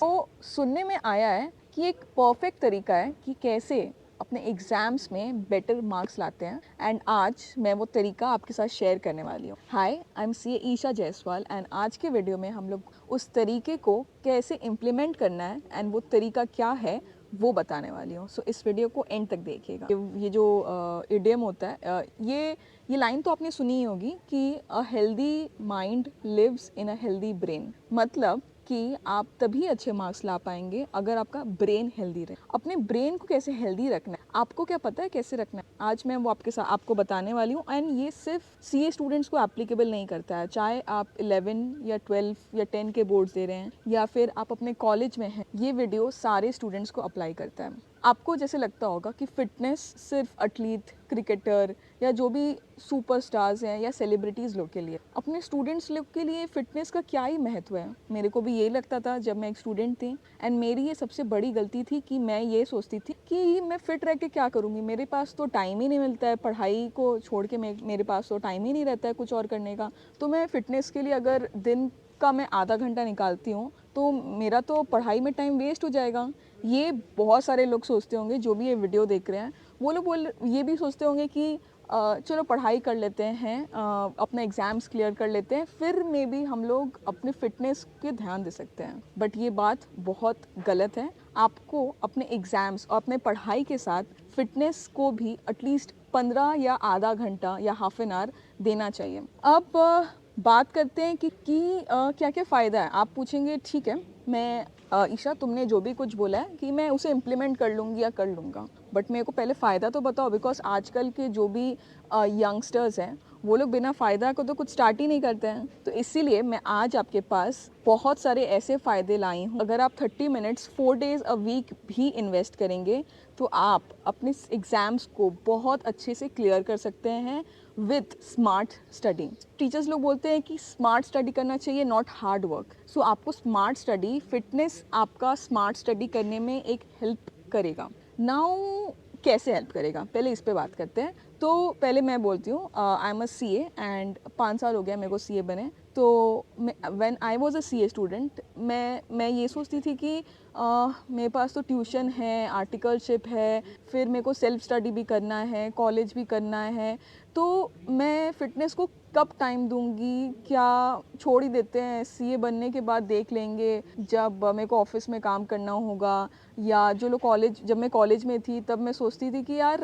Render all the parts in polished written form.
तो सुनने में आया है कि एक परफेक्ट तरीका है कि कैसे अपने एग्जाम्स में बेटर मार्क्स लाते हैं एंड आज मैं वो तरीका आपके साथ शेयर करने वाली हूँ। Hi, I am C Isha Jaiswal and आज के वीडियो में हम लोग उस तरीके को कैसे इम्प्लीमेंट करना है एंड वो तरीका क्या है वो बताने वाली हूँ। सो इस वीडियो को एंड तक देखिएगा। ये जो इडियम होता है, ये लाइन तो आपने सुनी ही होगी कि a healthy mind lives in a healthy brain. मतलब कि आप तभी अच्छे मार्क्स ला पाएंगे अगर आपका ब्रेन हेल्दी रहे। अपने ब्रेन को कैसे हेल्दी रखना है, आपको क्या पता है कैसे रखना है? आज मैं वो आपको बताने वाली हूँ एंड ये सिर्फ सीए स्टूडेंट्स को एप्लीकेबल नहीं करता है। चाहे आप 11 या 12 या 10 के बोर्ड्स दे रहे हैं या फिर आप अपने कॉलेज में हैं, ये वीडियो सारे स्टूडेंट्स को अप्लाई करता है। आपको जैसे लगता होगा कि फिटनेस सिर्फ एथलीट, क्रिकेटर या जो भी सुपरस्टार्स हैं या सेलिब्रिटीज़ लोग के लिए, अपने स्टूडेंट्स लोग के लिए फ़िटनेस का क्या ही महत्व है। मेरे को भी यही लगता था जब मैं एक स्टूडेंट थी एंड मेरी ये सबसे बड़ी गलती थी कि मैं ये सोचती थी कि मैं फ़िट रह के क्या करूँगी, मेरे पास तो टाइम ही नहीं मिलता है, पढ़ाई को छोड़ के मेरे पास तो टाइम ही नहीं रहता है कुछ और करने का। तो मैं फ़िटनेस के लिए अगर दिन का मैं आधा घंटा निकालती हूँ तो मेरा तो पढ़ाई में टाइम वेस्ट हो जाएगा। ये बहुत सारे लोग सोचते होंगे जो भी ये वीडियो देख रहे हैं। वो लोग ये भी सोचते होंगे कि चलो पढ़ाई कर लेते हैं, अपना एग्ज़ाम्स क्लियर कर लेते हैं, फिर मे बी हम लोग अपने फ़िटनेस पे ध्यान दे सकते हैं। बट ये बात बहुत गलत है। आपको अपने एग्ज़ाम्स और अपने पढ़ाई के साथ फ़िटनेस को भी एटलीस्ट 15 या आधा घंटा या हाफ एन आवर देना चाहिए। अब बात करते हैं कि क्या क्या फ़ायदा है। आप पूछेंगे ठीक है, मैं ईशा तुमने जो भी कुछ बोला है कि मैं उसे इम्प्लीमेंट कर लूँगी या कर लूँगा, बट मेरे को पहले फ़ायदा तो बताओ। बिकॉज आजकल के जो भी यंगस्टर्स हैं वो लोग बिना फ़ायदा को तो कुछ स्टार्ट ही नहीं करते हैं। तो इसीलिए मैं आज आपके पास बहुत सारे ऐसे फ़ायदे लाई हूँ। अगर आप 30 मिनट्स 4 डेज़ अ वीक भी इन्वेस्ट करेंगे तो आप अपने एग्ज़ाम्स को बहुत अच्छे से क्लियर कर सकते हैं विथ स्मार्ट स्टडी। टीचर्स लोग बोलते हैं कि स्मार्ट स्टडी करना चाहिए, नॉट हार्ड वर्क। सो आपको स्मार्ट स्टडी, फिटनेस आपका स्मार्ट स्टडी करने में एक हेल्प करेगा। नाउ कैसे हेल्प करेगा, पहले इस पे बात करते हैं। तो पहले मैं बोलती हूँ, I am a C A and 5 साल हो गया मेरे को सी ए बने। तो when I was a C A student, मैं ये सोचती थी कि मेरे पास तो ट्यूशन है, आर्टिकलशिप है, फिर मेरे को सेल्फ स्टडी भी करना है, कॉलेज भी करना है, तो मैं फ़िटनेस को कब टाइम दूंगी, क्या छोड़ ही देते हैं, सीए बनने के बाद देख लेंगे जब मेरे को ऑफिस में काम करना होगा। या जो लोग जब मैं कॉलेज में थी तब मैं सोचती थी कि यार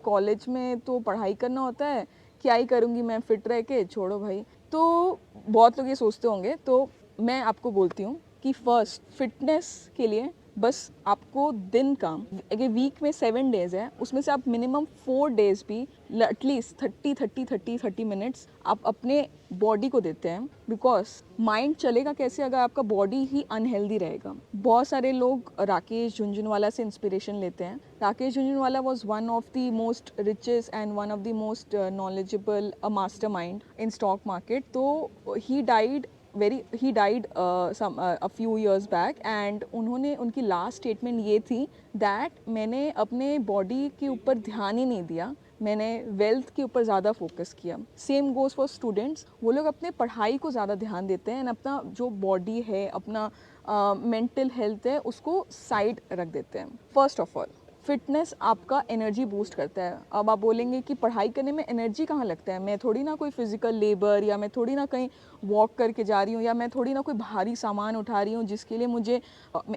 कॉलेज में तो पढ़ाई करना होता है, क्या ही करूँगी मैं फ़िट रह के, छोड़ो भाई। तो बहुत लोग ये सोचते होंगे। तो मैं आपको बोलती हूँ कि फर्स्ट फिटनेस के लिए बस आपको दिन का, अगर वीक में 7 डेज़ है उसमें से आप मिनिमम 4 डेज़ भी एटलीस्ट 30 मिनट्स आप अपने बॉडी को देते हैं। बिकॉज माइंड चलेगा कैसे अगर आपका बॉडी ही अनहेल्दी रहेगा। बहुत सारे लोग राकेश झुनझुनवाला से इंस्पिरेशन लेते हैं। Rakesh Jhunjhunwala was one of the most richest and one of the most knowledgeable mastermind in stock market. तो he died a few years back and उनकी लास्ट स्टेटमेंट ये थी दैट मैंने अपने बॉडी के ऊपर ध्यान ही नहीं दिया, मैंने वेल्थ के ऊपर ज़्यादा फोकस किया। सेम गोज़ फॉर स्टूडेंट्स, वो लोग अपने पढ़ाई को ज़्यादा ध्यान देते हैं एंड अपना जो बॉडी है, अपना मेंटल हेल्थ है, उसको साइड रख देते हैं। फर्स्ट ऑफ ऑल फिटनेस आपका एनर्जी बूस्ट करता है। अब आप बोलेंगे कि पढ़ाई करने में एनर्जी कहाँ लगता है, मैं थोड़ी ना कोई फिजिकल लेबर, या मैं थोड़ी ना कहीं वॉक करके जा रही हूँ, या मैं थोड़ी ना कोई भारी सामान उठा रही हूँ जिसके लिए मुझे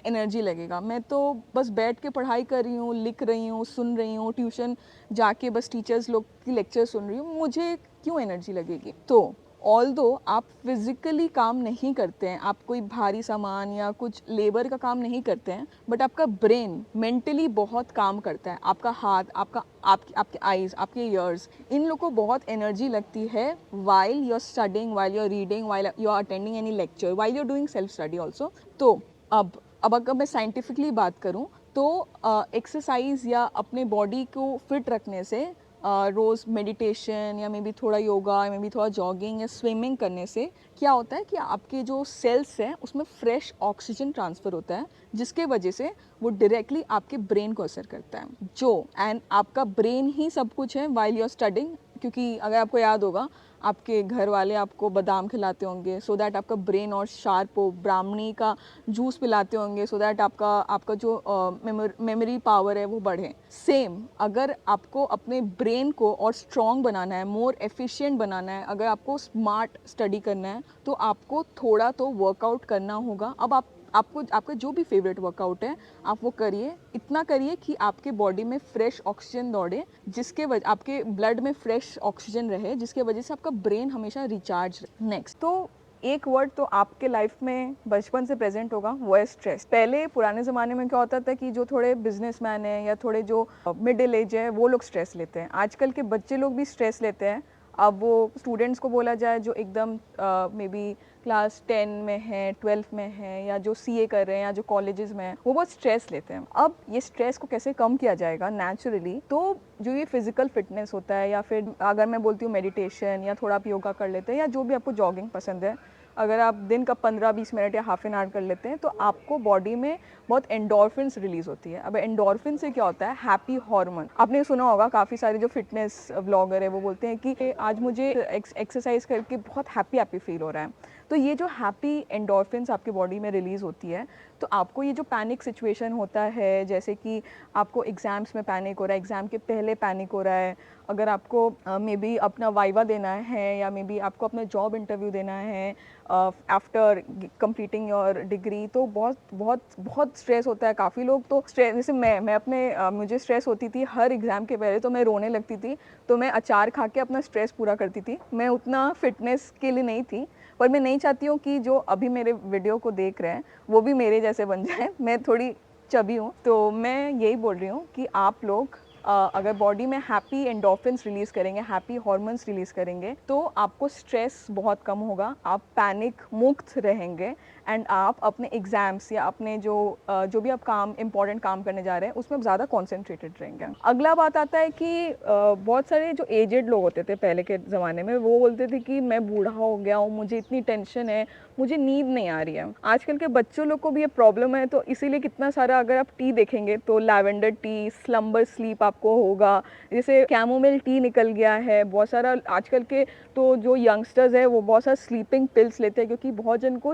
एनर्जी लगेगा। मैं तो बस बैठ के पढ़ाई कर रही हूँ, लिख रही हूँ, सुन रही हूँ, ट्यूशन जाके बस टीचर्स लोग की लेक्चर सुन रही हूँ, मुझे क्यों एनर्जी लगेगी? तो ऑल्दो आप फिजिकली काम नहीं करते हैं, आप कोई भारी सामान या कुछ लेबर का काम नहीं करते हैं, बट आपका ब्रेन मेंटली बहुत काम करता है। आपका हाथ, आपके आईज, आपके ईयर्स, इन लोग को बहुत एनर्जी लगती है while you are studying, while you are reading, while you are attending any lecture, while you are doing self study also. तो अब अगर मैं साइंटिफिकली बात करूँ तो एक्सरसाइज या अपने बॉडी को फिट रखने से, रोज़ मेडिटेशन या मे बी थोड़ा योगा या मे बी थोड़ा जॉगिंग या स्विमिंग करने से क्या होता है कि आपके जो सेल्स हैं उसमें फ्रेश ऑक्सीजन ट्रांसफ़र होता है, जिसके वजह से वो डायरेक्टली आपके ब्रेन को असर करता है। एंड आपका ब्रेन ही सब कुछ है वाइल यू आर स्टडिंग, क्योंकि अगर आपको याद होगा आपके घर वाले आपको बादाम खिलाते होंगे सो दैट आपका ब्रेन और शार्प हो, ब्राह्मणी का जूस पिलाते होंगे सो दैट आपका आपका जो मेमोरी पावर है वो बढ़े। सेम अगर आपको अपने ब्रेन को और स्ट्रॉन्ग बनाना है, मोर एफिशिएंट बनाना है, अगर आपको स्मार्ट स्टडी करना है तो आपको थोड़ा तो वर्कआउट करना होगा। अब आपको आपका जो भी फेवरेट वर्कआउट है आप वो करिए, इतना करिए कि आपके बॉडी में फ्रेश ऑक्सीजन दौड़े, जिसके वजह आपके ब्लड में फ्रेश ऑक्सीजन रहे, जिसके वजह से आपका ब्रेन हमेशा रिचार्ज रहे। नेक्स्ट तो एक वर्ड तो आपके लाइफ में बचपन से प्रेजेंट होगा, वो है स्ट्रेस। पहले पुराने ज़माने में क्या होता था कि जो थोड़े बिजनेसमैन हैं या थोड़े जो मिडिल एज है वो लोग स्ट्रेस लेते हैं। आजकल के बच्चे लोग भी स्ट्रेस लेते हैं। अब वो स्टूडेंट्स को बोला जाए जो एकदम मे बी क्लास 10 में है, 12 में है, या जो सीए कर रहे हैं या जो कॉलेजेस में हैं, वो बहुत स्ट्रेस लेते हैं। अब ये स्ट्रेस को कैसे कम किया जाएगा नेचुरली, तो जो ये फिजिकल फिटनेस होता है, या फिर अगर मैं बोलती हूँ मेडिटेशन, या थोड़ा आप योगा कर लेते हैं, या जो भी आपको जॉगिंग पसंद है, अगर आप दिन का 15-20 मिनट या हाफ एन आवर कर लेते हैं तो आपको बॉडी में बहुत एंडोर्फिन्स रिलीज होती है। अब एंडोर्फिन से क्या होता है, हैप्पी हार्मोन। आपने सुना होगा काफ़ी सारे जो फिटनेस व्लॉगर है वो बोलते हैं कि आज मुझे एक्सरसाइज करके बहुत हैप्पी फील हो रहा है। तो ये जो हैप्पी एंडोर्फिन्स आपके बॉडी में रिलीज़ होती है, तो आपको ये जो पैनिक सिचुएशन होता है, जैसे कि आपको एग्ज़ाम्स में पैनिक हो रहा है, एग्ज़ाम के पहले पैनिक हो रहा है, अगर आपको मे बी अपना वाइवा देना है, या मे बी आपको अपना जॉब इंटरव्यू देना है आफ्टर कंप्लीटिंग योर डिग्री, तो बहुत बहुत बहुत स्ट्रेस होता है। काफ़ी लोग तो स्ट्रेस, जैसे मैं अपने मुझे स्ट्रेस होती थी हर एग्ज़ाम के पहले, तो मैं रोने लगती थी, तो मैं अचार खा के अपना स्ट्रेस पूरा करती थी। मैं उतना फिटनेस के लिए नहीं थी, पर मैं नहीं चाहती हूँ कि जो अभी मेरे वीडियो को देख रहे हैं वो भी मेरे जैसे बन जाए। मैं थोड़ी चबी हूँ, तो मैं यही बोल रही हूँ कि आप लोग अगर बॉडी में हैप्पी एंडोर्फिन्स रिलीज़ करेंगे, हैप्पी हार्मोन्स रिलीज़ करेंगे, तो आपको स्ट्रेस बहुत कम होगा, आप पैनिक मुक्त रहेंगे, एंड आप अपने एग्ज़ाम्स या अपने जो भी आप काम इंपॉर्टेंट काम करने जा रहे हैं उसमें ज़्यादा कॉन्सेंट्रेटेड रहेंगे। अगला बात आता है कि बहुत सारे जो एजेड लोग होते थे पहले के ज़माने में, वो बोलते थे कि मैं बूढ़ा हो गया हूँ, मुझे इतनी टेंशन है, मुझे नींद नहीं आ रही है। आजकल के बच्चों लोग को भी ये प्रॉब्लम है, तो इसीलिए कितना सारा, अगर आप टी देखेंगे तो लैवेंडर टी, स्लम्बर स्लीप आपको होगा, जैसे कैमोमिल टी निकल गया है, बहुत सारा आजकल के तो जो यंगस्टर्स है वो बहुत सारा स्लीपिंग पिल्स लेते हैं, क्योंकि बहुत जन को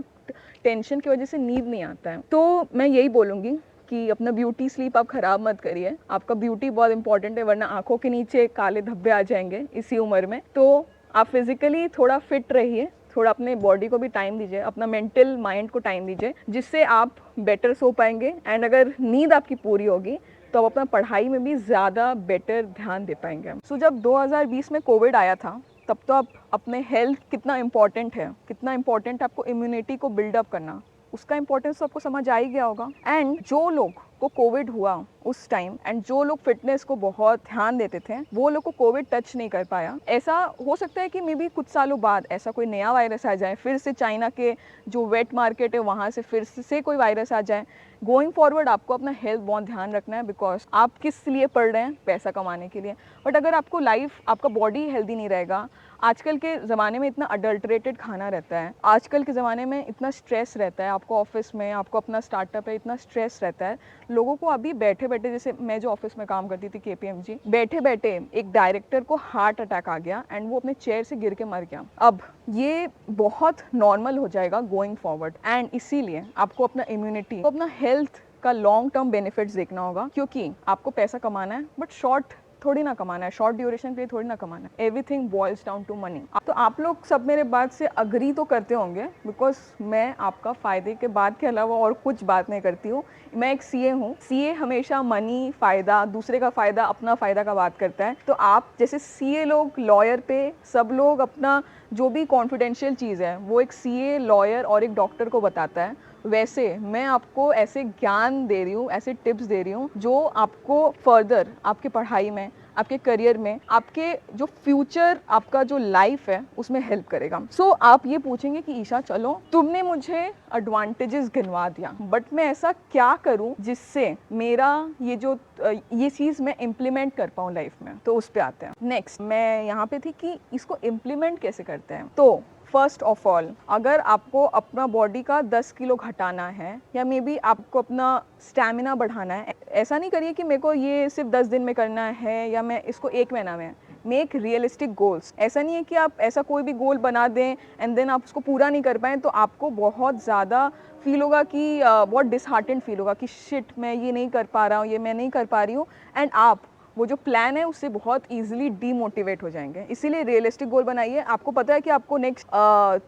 टेंशन की वजह से नींद नहीं आता है। तो मैं यही बोलूँगी कि अपना ब्यूटी स्लीप आप ख़राब मत करिए, आपका ब्यूटी बहुत इंपॉर्टेंट है, वरना आंखों के नीचे काले धब्बे आ जाएंगे इसी उम्र में। तो आप फिज़िकली थोड़ा फिट रहिए, थोड़ा अपने बॉडी को भी टाइम दीजिए, अपना मेंटल माइंड को टाइम दीजिए, जिससे आप बेटर सो पाएंगे, एंड अगर नींद आपकी पूरी होगी तो आप अपना पढ़ाई में भी ज़्यादा बेटर ध्यान दे पाएंगे। सो जब 2020 में कोविड आया था, तब तो आप अपने हेल्थ कितना इम्पॉर्टेंट है, कितना इम्पॉर्टेंट है आपको इम्यूनिटी को बिल्डअप करना, उसका इंपॉर्टेंस तो आपको समझ आ ही गया होगा। एंड जो लोग को कोविड हुआ उस टाइम, एंड जो लोग फिटनेस को बहुत ध्यान देते थे, वो लोग को कोविड टच नहीं कर पाया। ऐसा हो सकता है कि मे बी कुछ सालों बाद ऐसा कोई नया वायरस आ जाए, फिर से चाइना के जो वेट मार्केट है वहाँ से फिर से कोई वायरस आ जाए। गोइंग फॉरवर्ड आपको अपना हेल्थ बहुत ध्यान रखना है, बिकॉज आप किस लिए पढ़ रहे हैं, पैसा कमाने के लिए। बट अगर आपको लाइफ, आपका बॉडी हेल्दी नहीं रहेगा, आजकल के ज़माने में इतना अडल्ट्रेटेड खाना रहता है, आजकल के ज़माने में इतना स्ट्रेस रहता है, आपको ऑफिस में, आपको अपना स्टार्टअप है, इतना स्ट्रेस रहता है लोगों को। अभी बैठे बैठे, जैसे मैं जो ऑफिस में काम करती थी केपीएमजी, बैठे बैठे एक डायरेक्टर को हार्ट अटैक आ गया एंड वो अपने चेयर से गिर के मर गया। अब ये बहुत नॉर्मल हो जाएगा गोइंग फॉरवर्ड, एंड इसीलिए आपको अपना इम्यूनिटी, अपना हेल्थ का लॉन्ग टर्म बेनिफिट्स देखना होगा, क्योंकि आपको पैसा कमाना है बट शॉर्ट थोड़ी ना कमाना है, शॉर्ट ड्यूरेशन के लिए थोड़ी ना कमाना है। Everything boils down to money. तो आप लोग सब मेरे बात से अग्री तो करते होंगे, बिकॉज मैं आपका फ़ायदे के बात के अलावा और कुछ बात नहीं करती हूँ। मैं एक सीए हूँ, सीए हमेशा मनी, फ़ायदा, दूसरे का फ़ायदा, अपना फ़ायदा का बात करता है। तो आप जैसे सीए लोग लॉयर पे सब लोग अपना जो भी कॉन्फिडेंशियल चीज़ है वो एक सीए, लॉयर और एक डॉक्टर को बताता है, वैसे मैं आपको ऐसे ज्ञान दे रही हूँ, ऐसे टिप्स दे रही हूँ जो आपको फर्दर आपके पढ़ाई में, आपके करियर में, आपके जो फ्यूचर, आपका जो लाइफ है उसमें हेल्प करेगा। सो आप ये पूछेंगे कि ईशा चलो तुमने मुझे एडवांटेजेस गिनवा दिया, बट मैं ऐसा क्या करूं जिससे मेरा ये चीज़ मैं इम्प्लीमेंट कर पाऊँ लाइफ में। तो उस पर आते हैं। नेक्स्ट मैं यहाँ पे थी कि इसको इम्प्लीमेंट कैसे करते हैं। तो फर्स्ट ऑफ ऑल, अगर आपको अपना बॉडी का 10 किलो घटाना है, या मे बी आपको अपना स्टैमिना बढ़ाना है, ऐसा नहीं करिए कि मेरे को ये सिर्फ 10 दिन में करना है या मैं इसको 1 महीना में, मेक रियलिस्टिक गोल्स। ऐसा नहीं है कि आप ऐसा कोई भी गोल बना दें एंड देन आप उसको पूरा नहीं कर पाएँ, तो आपको बहुत ज़्यादा फील होगा कि बहुत डिसहार्टेंड फील होगा कि शिट, मैं ये नहीं कर पा रहा हूँ, ये मैं नहीं कर पा रही हूँ, एंड आप वो जो प्लान है उससे बहुत ईजिली डीमोटिवेट हो जाएंगे। इसीलिए रियलिस्टिक गोल बनाइए। आपको पता है कि आपको नेक्स्ट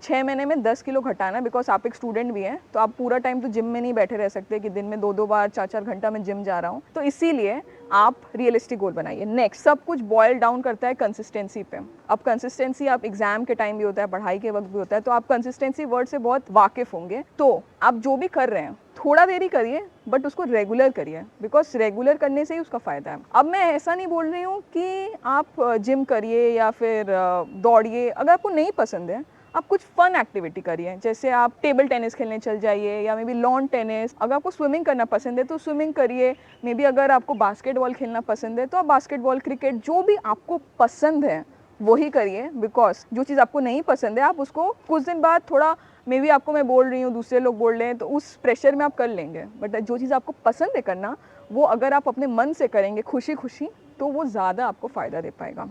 6 महीने में 10 किलो घटाना है, बिकॉज आप एक स्टूडेंट भी हैं, तो आप पूरा टाइम तो जिम में नहीं बैठे रह सकते कि दिन में 2-2 बार 4-4 घंटा मैं जिम जा रहा हूँ। तो इसीलिए आप रियलिस्टिक गोल बनाइए। नेक्स्ट, सब कुछ बॉयल डाउन करता है कंसिस्टेंसी पे। अब कंसिस्टेंसी आप एग्जाम के टाइम भी होता है, पढ़ाई के वक्त भी होता है, तो आप कंसिस्टेंसी वर्ड से बहुत वाकिफ होंगे। तो आप जो भी कर रहे हैं थोड़ा देरी करिए, बट उसको रेगुलर करिए, बिकॉज रेगुलर करने से ही उसका फ़ायदा है। अब मैं ऐसा नहीं बोल रही हूँ कि आप जिम करिए या फिर दौड़िए। अगर आपको नहीं पसंद है, आप कुछ फन एक्टिविटी करिए, जैसे आप टेबल टेनिस खेलने चल जाइए या मे बी लॉन टेनिस। अगर आपको स्विमिंग करना पसंद है तो स्विमिंग करिए। मे बी अगर आपको बास्केटबॉल खेलना पसंद है तो आप बास्केटबॉल, क्रिकेट, जो भी आपको पसंद है वही करिए। बिकॉज जो चीज़ आपको नहीं पसंद है आप उसको कुछ दिन बाद, थोड़ा मे बी आपको मैं बोल रही हूँ, दूसरे लोग बोल रहे हैं, तो उस प्रेशर में आप कर लेंगे। बट जो चीज़ आपको पसंद है करना, वो अगर आप अपने मन से करेंगे खुशी खुशी, तो वो ज़्यादा आपको फ़ायदा दे पाएगा।